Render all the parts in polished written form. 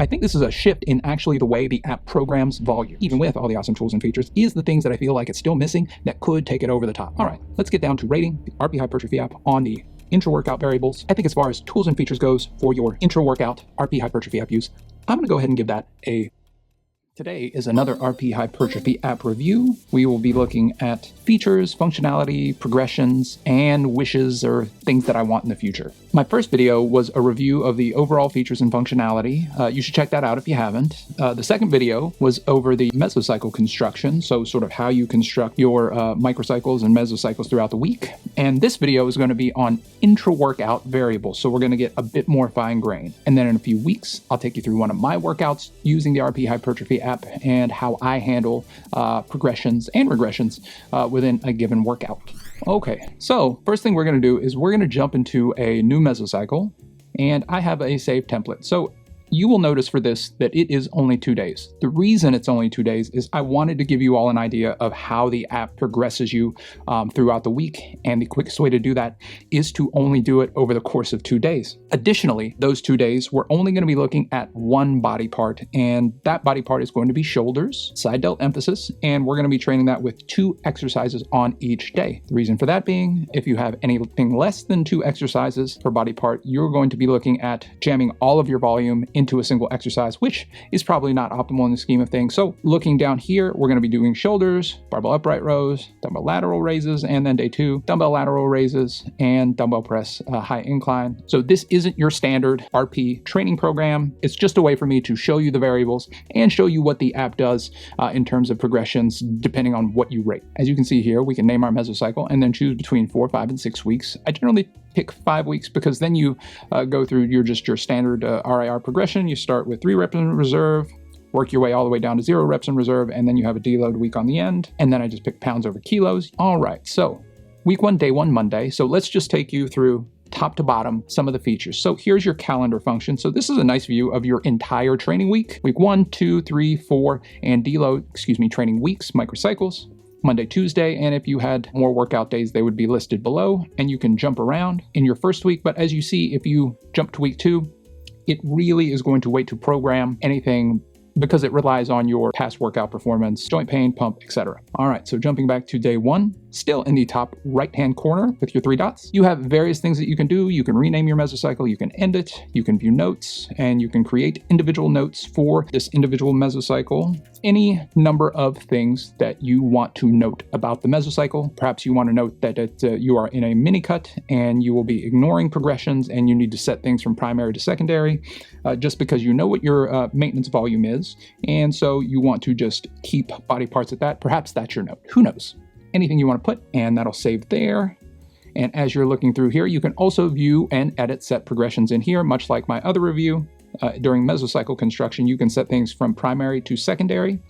I think this is a shift in actually the way the app programs volume, even with all the awesome tools and features, is the things that I feel like it's still missing that could take it over the top. All right, let's get down to rating the RP Hypertrophy app on the intra-workout variables. I think as far as tools and features goes for your intra-workout RP Hypertrophy app use, I'm going to go ahead and give that a... Today is another RP Hypertrophy app review. We will be looking at features, functionality, progressions, and wishes or things that I want in the future. My first video was a review of the overall features and functionality. You should check that out if you haven't. The second video was over the mesocycle construction, so sort of how you construct your microcycles and mesocycles throughout the week. And this video is going to be on intra-workout variables, so we're going to get a bit more fine-grained. And then in a few weeks, I'll take you through one of my workouts using the RP Hypertrophy app and how I handle progressions and regressions within a given workout. Okay, so first thing we're going to do is we're going to jump into a new mesocycle, and I have a saved template. So you will notice for this that it is only 2 days. The reason it's only 2 days is I wanted to give you all an idea of how the app progresses you throughout the week, and the quickest way to do that is to only do it over the course of 2 days. Additionally, those 2 days, we're only going to be looking at one body part, and that body part is going to be shoulders, side delt emphasis, and we're going to be training that with 2 exercises on each day. The reason for that being, if you have anything less than 2 exercises per body part, you're going to be looking at jamming all of your volume into a single exercise, which is probably not optimal in the scheme of things. So looking down here, we're going to be doing shoulders, barbell upright rows, dumbbell lateral raises, and then day 2, dumbbell lateral raises and dumbbell press high incline. So this isn't your standard RP training program. It's just a way for me to show you the variables and show you what the app does in terms of progressions depending on what you rate. As you can see here, we can name our mesocycle and then choose between 4, 5, and 6 weeks. I generally pick 5 weeks because then you go through your standard RIR progression. You start with 3 reps in reserve, work your way all the way down to 0 reps in reserve, and then you have a deload week on the end. And then I just pick pounds over kilos. All right, so week 1, day 1, Monday. So let's just take you through top to bottom some of the features. So here's your calendar function. So this is a nice view of your entire training week. Week 1, 2, 3, 4, and deload, training weeks, microcycles. Monday, Tuesday, and if you had more workout days, they would be listed below, and you can jump around in your first week. But as you see, if you jump to week 2, it really is going to wait to program anything because it relies on your past workout performance, joint pain, pump, etc. All right, so jumping back to day 1, still in the top right-hand corner with your 3 dots, you have various things that you can do. You can rename your mesocycle, you can end it, you can view notes, and you can create individual notes for this individual mesocycle. Any number of things that you want to note about the mesocycle. Perhaps you want to note that you are in a mini cut and you will be ignoring progressions and you need to set things from primary to secondary just because you know what your maintenance volume is. And so you want to just keep body parts at that. Perhaps that's your note. Who knows? Anything you want to put, and that'll save there. And as you're looking through here, you can also view and edit set progressions in here, much like my other review. During mesocycle construction, you can set things from primary to secondary.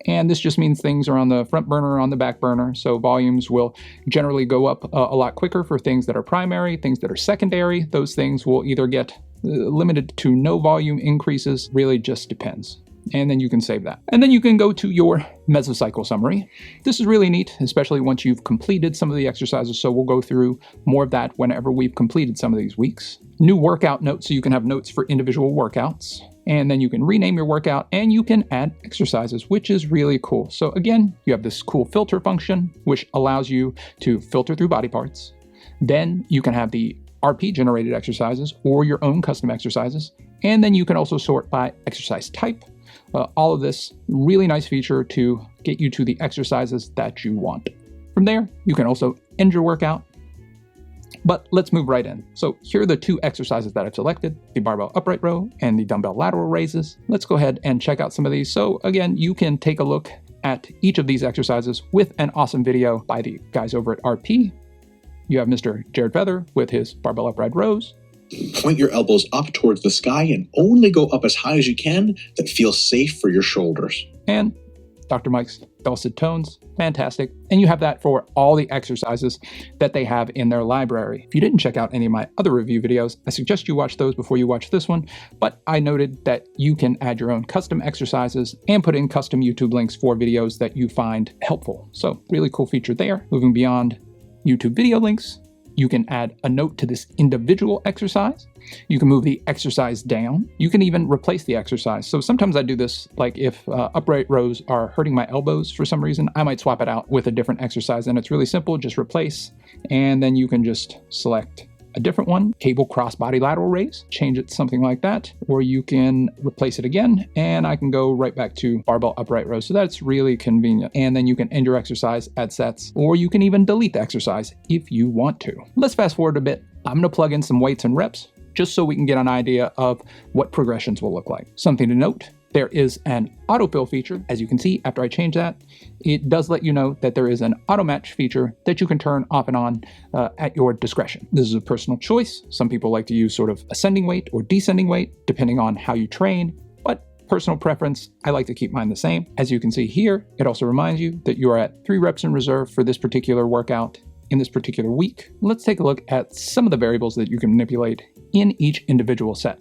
And this just means things are on the front burner or on the back burner. So volumes will generally go up a lot quicker for things that are primary. Things that are secondary, those things will either get limited to no volume increases, really just depends. And then you can save that. And then you can go to your mesocycle summary. This is really neat, especially once you've completed some of the exercises. So we'll go through more of that whenever we've completed some of these weeks. New workout notes, so you can have notes for individual workouts. And then you can rename your workout and you can add exercises, which is really cool. So again, you have this cool filter function, which allows you to filter through body parts. Then you can have the RP generated exercises or your own custom exercises. And then you can also sort by exercise type. All of this really nice feature to get you to the exercises that you want. From there, you can also end your workout. But let's move right in. So here are the 2 exercises that I've selected, the barbell upright row and the dumbbell lateral raises. Let's go ahead and check out some of these. So again, you can take a look at each of these exercises with an awesome video by the guys over at RP. You have Mr. Jared Feather with his barbell upright rows. Point your elbows up towards the sky and only go up as high as you can that feels safe for your shoulders. And Dr. Mike's dulcet tones, fantastic. And you have that for all the exercises that they have in their library. If you didn't check out any of my other review videos, I suggest you watch those before you watch this one. But I noted that you can add your own custom exercises and put in custom YouTube links for videos that you find helpful. So really cool feature there. Moving beyond YouTube video links, You can add a note to this individual exercise. You can move the exercise down. You can even replace the exercise. So sometimes I do this, like if upright rows are hurting my elbows for some reason, I might swap it out with a different exercise. And it's really simple, just replace. And then you can just select a different one, cable cross body lateral raise, change it to something like that, or you can replace it again, and I can go right back to barbell upright rows. So that's really convenient. And then you can end your exercise, add sets, or you can even delete the exercise if you want to. Let's fast forward a bit. I'm gonna plug in some weights and reps, just so we can get an idea of what progressions will look like. Something to note, there is an autofill feature. As you can see, after I change that, it does let you know that there is an auto match feature that you can turn off and on at your discretion. This is a personal choice. Some people like to use sort of ascending weight or descending weight, depending on how you train, but personal preference, I like to keep mine the same. As you can see here, it also reminds you that you are at 3 reps in reserve for this particular workout in this particular week. Let's take a look at some of the variables that you can manipulate in each individual set.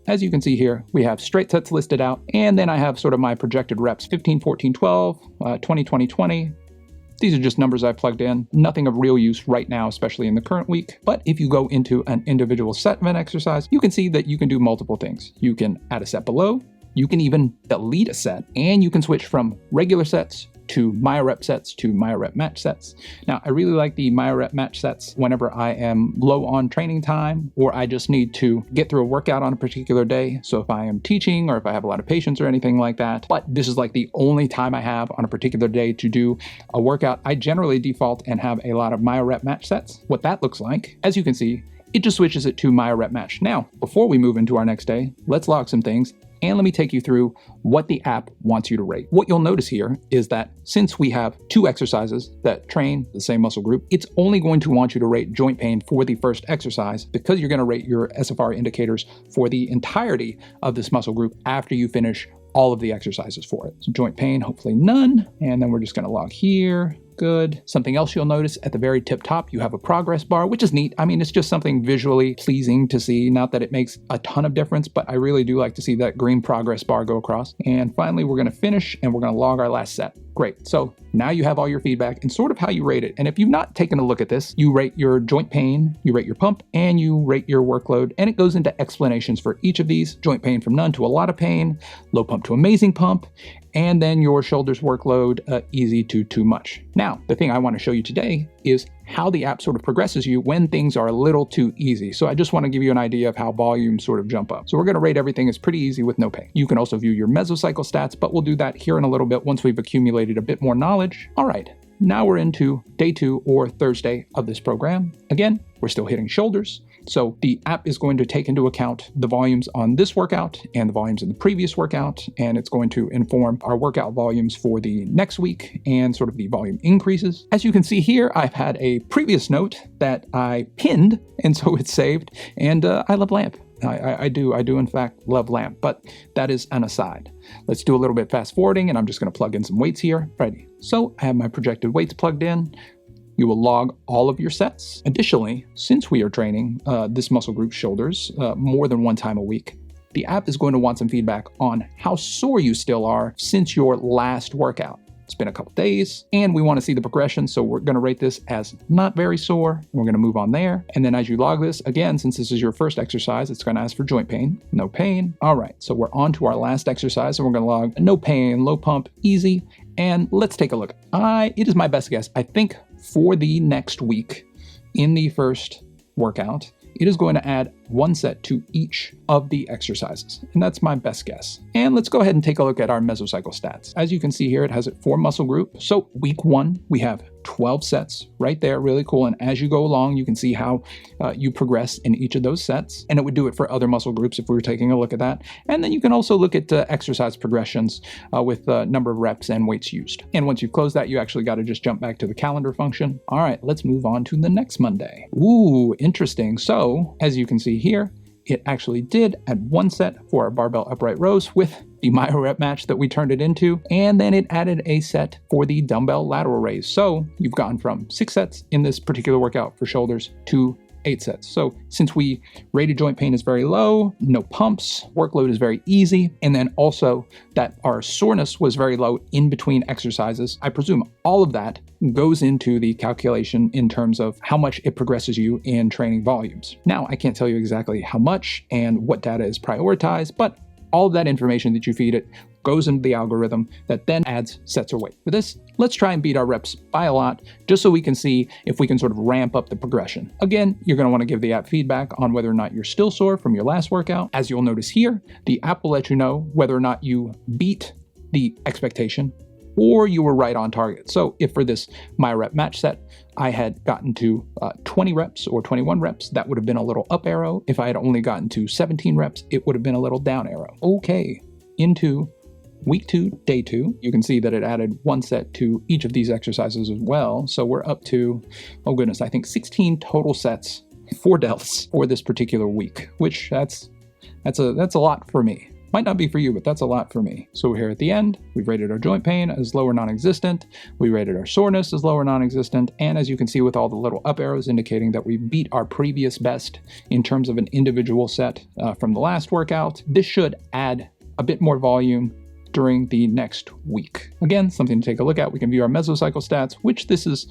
As you can see here, we have straight sets listed out, and then I have sort of my projected reps, 15, 14, 12, 20, 20, 20. These are just numbers I've plugged in, nothing of real use right now, especially in the current week. But if you go into an individual set of an exercise, you can see that you can do multiple things. You can add a set below, you can even delete a set, and you can switch from regular sets to MyoRep sets to MyoRep match sets. Now, I really like the MyoRep match sets whenever I am low on training time, or I just need to get through a workout on a particular day. So if I am teaching, or if I have a lot of patients or anything like that, but this is like the only time I have on a particular day to do a workout, I generally default and have a lot of MyoRep match sets. What that looks like, as you can see, it just switches it to MyoRep match. Now, before we move into our next day, let's log some things. And let me take you through what the app wants you to rate. What you'll notice here is that since we have 2 exercises that train the same muscle group, it's only going to want you to rate joint pain for the first exercise, because you're going to rate your SFR indicators for the entirety of this muscle group after you finish all of the exercises for it. So joint pain, hopefully none. And then we're just going to log here. Good. Something else you'll notice at the very tip top, you have a progress bar, which is neat. I mean, it's just something visually pleasing to see. Not that it makes a ton of difference, but I really do like to see that green progress bar go across. And finally, we're going to finish and we're going to log our last set. Great. So now you have all your feedback and sort of how you rate it. And if you've not taken a look at this, you rate your joint pain, you rate your pump, and you rate your workload. And it goes into explanations for each of these. Joint pain from none to a lot of pain, low pump to amazing pump, and then your shoulders workload, easy to too much. Now, the thing I want to show you today is how the app sort of progresses you when things are a little too easy. So I just want to give you an idea of how volumes sort of jump up. So we're going to rate everything as pretty easy with no pain. You can also view your mesocycle stats, but we'll do that here in a little bit once we've accumulated a bit more knowledge. All right, now we're into day 2 or Thursday of this program. Again, we're still hitting shoulders. So the app is going to take into account the volumes on this workout and the volumes in the previous workout, and it's going to inform our workout volumes for the next week and sort of the volume increases. As you can see here, I've had a previous note that I pinned, and so it's saved, and I love LAMP. I do in fact love LAMP, but that is an aside. Let's do a little bit fast forwarding, and I'm just going to plug in some weights here. Ready. So I have my projected weights plugged in. You will log all of your sets. Additionally, since we are training this muscle group, shoulders, more than 1 time a week, the app is going to want some feedback on how sore you still are since your last workout. It's been a couple days, and we want to see the progression, so we're going to rate this as not very sore. We're going to move on there, and then as you log this, again, since this is your first exercise, it's going to ask for joint pain, no pain. All right, so we're on to our last exercise, and we're going to log no pain, low pump, easy, and let's take a look. It is my best guess, I think, for the next week in the first workout, it is going to add 1 set to each of the exercises. And that's my best guess. And let's go ahead and take a look at our mesocycle stats. As you can see here, it has it for muscle group. So week 1, we have 12 sets right there, really cool. And as you go along, you can see how you progress in each of those sets. And it would do it for other muscle groups if we were taking a look at that. And then you can also look at exercise progressions with the number of reps and weights used. And once you've closed that, you actually got to just jump back to the calendar function. All right, let's move on to the next Monday. Ooh, interesting. So as you can see here, it actually did add 1 set for our barbell upright rows with the MyoRep match that we turned it into, and then it added a set for the dumbbell lateral raise. So you've gone from 6 sets in this particular workout for shoulders to 8 sets. So since we rated joint pain is very low, no pumps, workload is very easy, and then also that our soreness was very low in between exercises, I presume all of that goes into the calculation in terms of how much it progresses you in training volumes. Now, I can't tell you exactly how much and what data is prioritized, but all of that information that you feed it goes into the algorithm that then adds sets of weight. For this, let's try and beat our reps by a lot, just so we can see if we can sort of ramp up the progression. Again, you're going to want to give the app feedback on whether or not you're still sore from your last workout. As you'll notice here, the app will let you know whether or not you beat the expectation or you were right on target. So if for this my rep match set, I had gotten to 20 reps or 21 reps, that would have been a little up arrow. If I had only gotten to 17 reps, it would have been a little down arrow. Okay, into week 2, day 2, you can see that it added 1 set to each of these exercises as well. So we're up to, oh goodness, I think 16 total sets for delts for this particular week, which that's a lot for me. Might not be for you, but that's a lot for me. So we're here at the end. We've rated our joint pain as low or non-existent. We rated our soreness as low or non-existent. And as you can see with all the little up arrows indicating that we beat our previous best in terms of an individual set from the last workout, this should add a bit more volume during the next week. Again, something to take a look at. We can view our mesocycle stats, which this is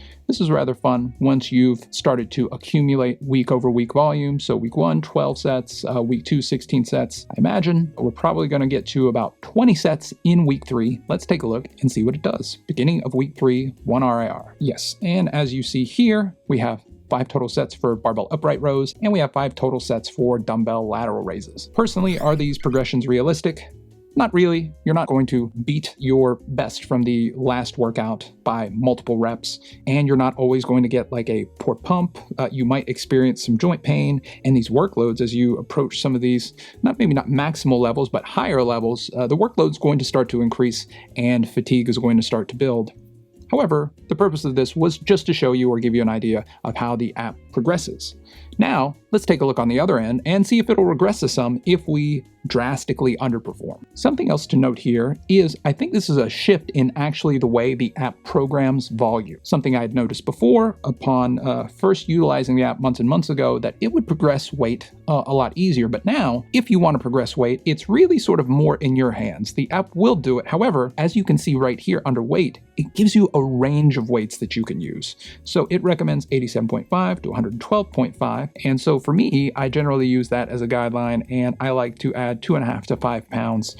rather fun once you've started to accumulate week over week volume. So week 1, 12 sets, week 2, 16 sets. I imagine we're probably going to get to about 20 sets in week 3. Let's take a look and see what it does. Beginning of week 3, 1 RIR. Yes, and as you see here, we have 5 total sets for barbell upright rows, and we have 5 total sets for dumbbell lateral raises. Personally, are these progressions realistic? Not really. You're not going to beat your best from the last workout by multiple reps, and you're not always going to get like a poor pump. You might experience some joint pain, and these workloads as you approach some of these, maybe not maximal levels, but higher levels, the workload's going to start to increase and fatigue is going to start to build. However, the purpose of this was just to show you or give you an idea of how the app progresses. Now, let's take a look on the other end and see if it'll regress to some if we drastically underperform. Something else to note here is I think this is a shift in actually the way the app programs volume. Something I had noticed before upon first utilizing the app months and months ago, that it would progress weight a lot easier. But now, if you want to progress weight, it's really sort of more in your hands. The app will do it. However, as you can see right here under weight, it gives you a range of weights that you can use. So it recommends 87.5 to 112.5. And so for me, I generally use that as a guideline, and I like to add 2.5 to 5 pounds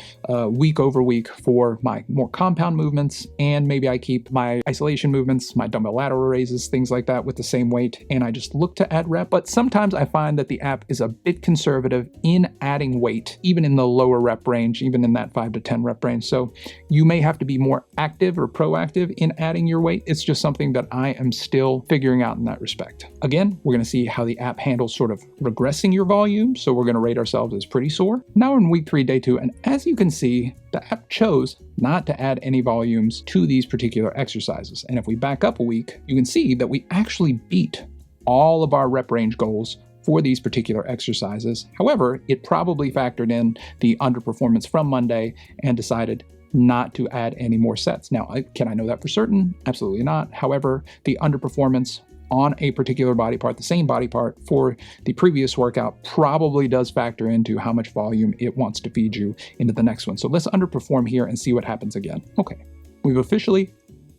week over week for my more compound movements, and maybe I keep my isolation movements, my dumbbell lateral raises, things like that with the same weight, and I just look to add rep. But sometimes I find that the app is a bit conservative in adding weight, even in the lower rep range, even in that 5 to 10 rep range. So you may have to be more active or proactive in adding your weight. It's just something that I am still figuring out in that respect. Again, we're going to see how the app handles sort of regressing your volume. So we're going to rate ourselves as pretty sore. Now we're in week 3, day 2, and as you can see, the app chose not to add any volumes to these particular exercises. And if we back up a week, you can see that we actually beat all of our rep range goals for these particular exercises. However, it probably factored in the underperformance from Monday and decided not to add any more sets. Now, can I know that for certain? Absolutely not. However, the underperformance on a particular body part, the same body part for the previous workout, probably does factor into how much volume it wants to feed you into the next one. So let's underperform here and see what happens again. Okay, we've officially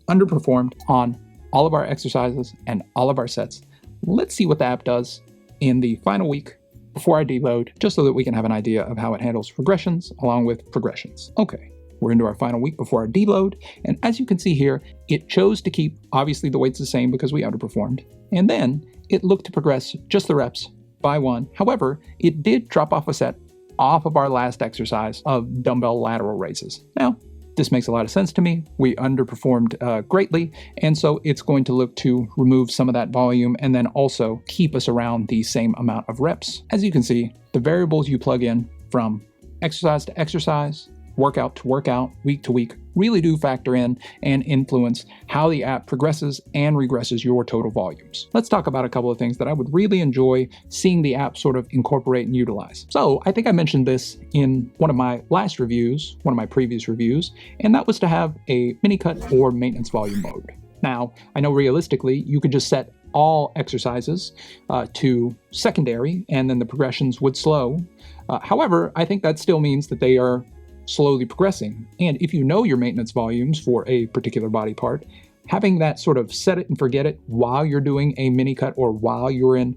underperformed on all of our exercises and all of our sets. Let's see what the app does in the final week before I deload, just so that we can have an idea of how it handles regressions along with progressions. Okay. We're into our final week before our deload, and as you can see here, it chose to keep, obviously, the weights the same because we underperformed, and then it looked to progress just the reps by 1. However, it did drop off a set off of our last exercise of dumbbell lateral raises. Now, this makes a lot of sense to me. We underperformed greatly, and so it's going to look to remove some of that volume and then also keep us around the same amount of reps. As you can see, the variables you plug in from exercise to exercise, workout to workout, week to week, really do factor in and influence how the app progresses and regresses your total volumes. Let's talk about a couple of things that I would really enjoy seeing the app sort of incorporate and utilize. So I think I mentioned this in one of my last reviews, one of my previous reviews, and that was to have a mini cut or maintenance volume mode. Now, I know realistically, you could just set all exercises to secondary, and then the progressions would slow. However, I think that still means that they are slowly progressing. And if you know your maintenance volumes for a particular body part, having that sort of set it and forget it while you're doing a mini cut or while you're in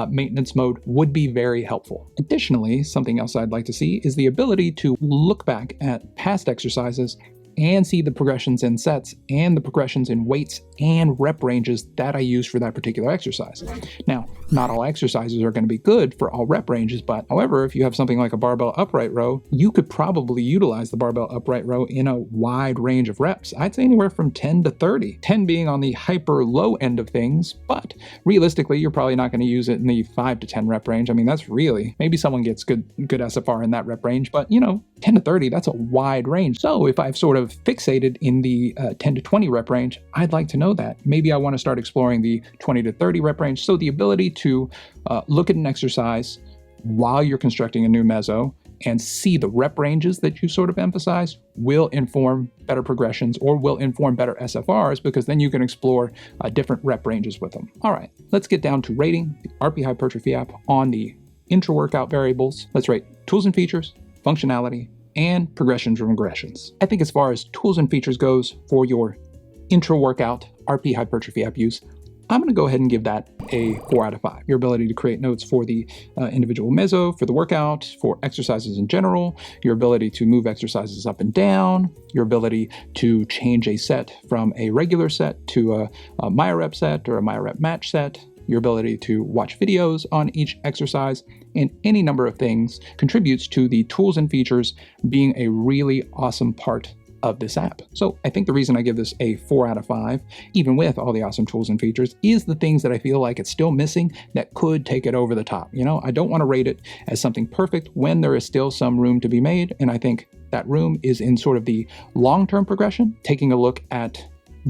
maintenance mode would be very helpful. Additionally, something else I'd like to see is the ability to look back at past exercises and see the progressions in sets and the progressions in weights and rep ranges that I use for that particular exercise. Now, not all exercises are going to be good for all rep ranges, but however, if you have something like a barbell upright row, you could probably utilize the barbell upright row in a wide range of reps. I'd say anywhere from 10 to 30, 10 being on the hyper low end of things, but realistically, you're probably not going to use it in the 5 to 10 rep range. I mean, that's really, maybe someone gets good SFR in that rep range, but 10 to 30, that's a wide range. So if I've sort of fixated in the 10 to 20 rep range, I'd like to know that. Maybe I want to start exploring the 20 to 30 rep range. So the ability to look at an exercise while you're constructing a new meso and see the rep ranges that you sort of emphasize will inform better progressions or will inform better SFRs, because then you can explore different rep ranges with them. All right, let's get down to rating the RP Hypertrophy app on the intra-workout variables. Let's rate tools and features, functionality, and progressions and regressions. I think as far as tools and features goes for your intra-workout RP Hypertrophy app use, I'm going to go ahead and give that a 4 out of 5. Your ability to create notes for the individual meso, for the workout, for exercises in general, your ability to move exercises up and down, your ability to change a set from a regular set to a MyoRep set or a MyoRep match set, your ability to watch videos on each exercise, and any number of things contributes to the tools and features being a really awesome part of this app. So I think the reason I give this a 4 out of 5, even with all the awesome tools and features, is the things that I feel like it's still missing that could take it over the top. I don't want to rate it as something perfect when there is still some room to be made, and I think that room is in sort of the long-term progression, taking a look at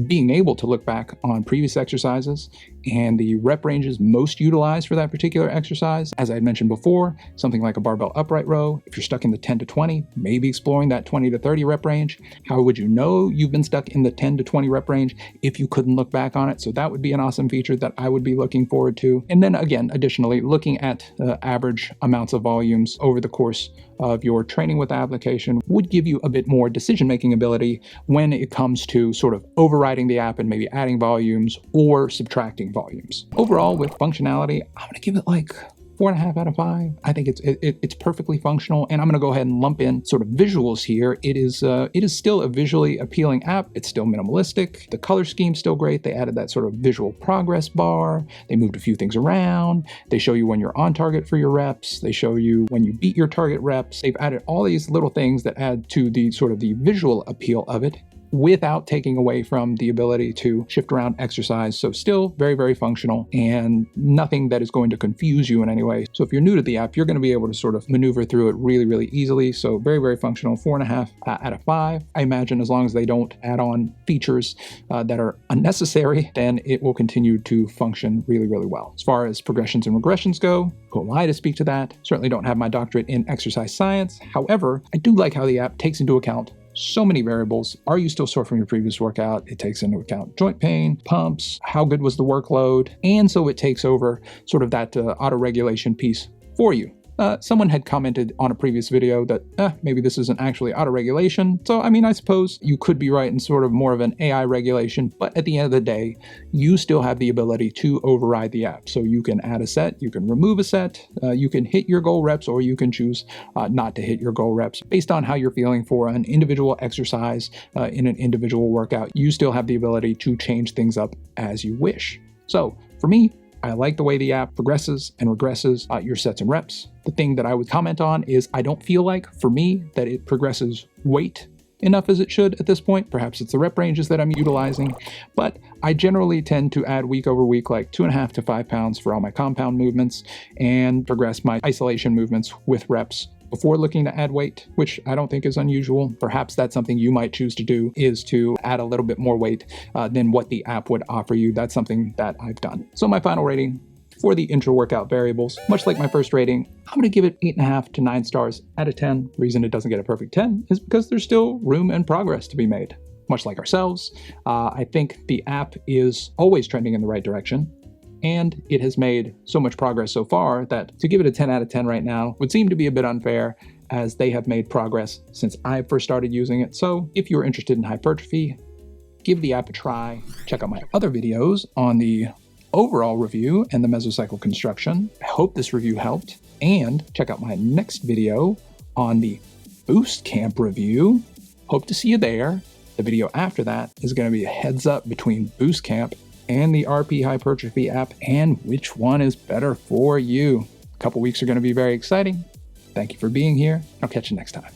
being able to look back on previous exercises and the rep ranges most utilized for that particular exercise. As I had mentioned before, something like a barbell upright row, if you're stuck in the 10 to 20, maybe exploring that 20 to 30 rep range. How would you know you've been stuck in the 10 to 20 rep range if you couldn't look back on it? So that would be an awesome feature that I would be looking forward to. And then again, additionally, looking at average amounts of volumes over the course of your training with the application would give you a bit more decision-making ability when it comes to sort of overriding the app and maybe adding volumes or subtracting volumes. Overall, with functionality, I'm going to give it like 4.5 out of 5. I think it's perfectly functional, and I'm going to go ahead and lump in sort of visuals here. It is still a visually appealing app. It's still minimalistic. The color scheme's still great. They added that sort of visual progress bar. They moved a few things around. They show you when you're on target for your reps. They show you when you beat your target reps. They've added all these little things that add to the sort of the visual appeal of it, without taking away from the ability to shift around exercise. So still very, very functional and nothing that is going to confuse you in any way. So if you're new to the app, you're going to be able to sort of maneuver through it really, really easily. So very, very functional, 4.5 out of 5. I imagine as long as they don't add on features that are unnecessary, then it will continue to function really, really well. As far as progressions and regressions go, who am I to speak to that? Certainly don't have my doctorate in exercise science. However, I do like how the app takes into account so many variables. Are you still sore from your previous workout? It takes into account joint pain, pumps, how good was the workload, and so it takes over sort of that auto-regulation piece for you. Someone had commented on a previous video that maybe this isn't actually auto-regulation. So, I mean, I suppose you could be right in sort of more of an AI regulation, but at the end of the day, you still have the ability to override the app. So you can add a set, you can remove a set, you can hit your goal reps, or you can choose not to hit your goal reps based on how you're feeling for an individual exercise in an individual workout. You still have the ability to change things up as you wish. So for me, I like the way the app progresses and regresses your sets and reps. The thing that I would comment on is I don't feel like, for me, that it progresses weight enough as it should at this point. Perhaps it's the rep ranges that I'm utilizing, but I generally tend to add week over week like 2.5 to 5 pounds for all my compound movements and progress my isolation movements with reps before looking to add weight, which I don't think is unusual. Perhaps that's something you might choose to do, is to add a little bit more weight than what the app would offer you. That's something that I've done. So my final rating for the intra-workout variables, much like my first rating, I'm going to give it 8.5 to 9 stars out of 10. The reason it doesn't get a perfect 10 is because there's still room and progress to be made. Much like ourselves, I think the app is always trending in the right direction. and it has made so much progress so far that to give it a 10 out of 10 right now would seem to be a bit unfair, as they have made progress since I first started using it. So if you're interested in hypertrophy, give the app a try. Check out my other videos on the overall review and the mesocycle construction. I hope this review helped, and check out my next video on the Boost Camp review. Hope to see you there. The video after that is going to be a heads up between Boost Camp and the RP Hypertrophy app and which one is better for you. A couple weeks are going to be very exciting. Thank you for being here. I'll catch you next time.